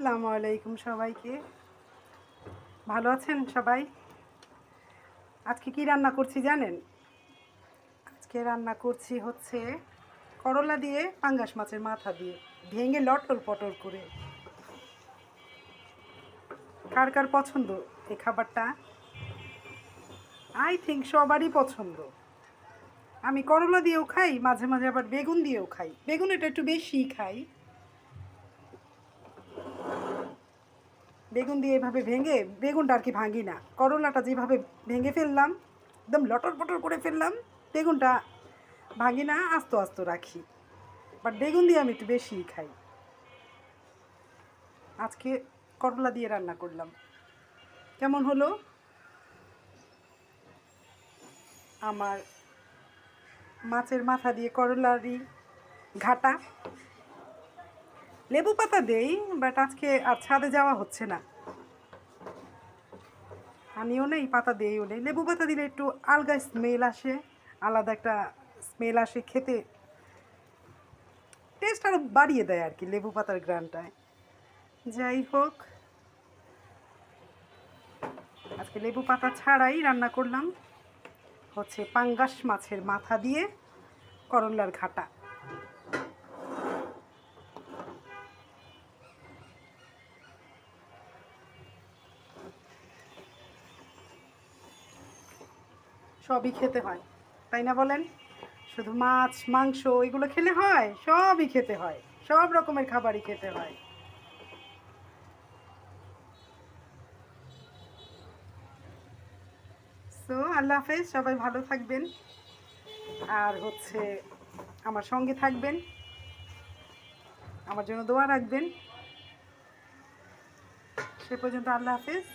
আসসালামু আলাইকুম সবাইকে। ভালো আছেন সবাই? আজকে কি রান্না করছি জানেন? আজকে রান্না করছি হচ্ছে করলা দিয়ে পাঙ্গাস মাছের মাথা দিয়ে ভেঙে লটর পটর করে। কার কার পছন্দ এই খাবারটা? আই থিঙ্ক সবারই পছন্দ। আমি করলা দিয়েও খাই, মাঝে মাঝে আবার বেগুন দিয়েও খাই। বেগুন এটা একটু বেশিই খাই। বেগুন দিয়ে এভাবে ভেঙে, বেগুনটা আর কি ভাঙি না, করলাটা যেভাবে ভেঙে ফেললাম, একদম লটর পটর করে ফেললাম, বেগুনটা ভাঙি না, আস্ত আস্ত রাখি। বাট বেগুন দিয়ে আমি একটু বেশিই খাই। আজকে করলা দিয়ে রান্না করলাম। কেমন হলো? আমার মাছের মাথা দিয়ে করলারই ঘাটা। লেবু পাতা দেই, বাট আজকে আর ছাদে যাওয়া হচ্ছে না। আমিও নেই, পাতা দিয়েও নেই। লেবু পাতা দিলে একটু আলগা স্মেল আসে, আলাদা একটা স্মেল আসে, খেতে টেস্ট আরও বাড়িয়ে দেয় আর কি লেবু পাতার গ্রানটায়। যাই হোক, আজকে লেবু পাতা ছাড়াই রান্না করলাম হচ্ছে পাঙ্গাস মাছের মাথা দিয়ে করলার ঘাটা। সবই খেতে হয়, তাই না বলেন? শুধু মাছ মাংস এগুলো খেলে হয়? সবই খেতে হয়, সব রকমের খাবারই খেতে হয়। সো আল্লাহ হাফেজ, সবাই ভালো থাকবেন, আর হচ্ছে আমার সঙ্গে থাকবেন, আমার জন্য দোয়া রাখবেন। সে পর্যন্ত আল্লাহ হাফেজ।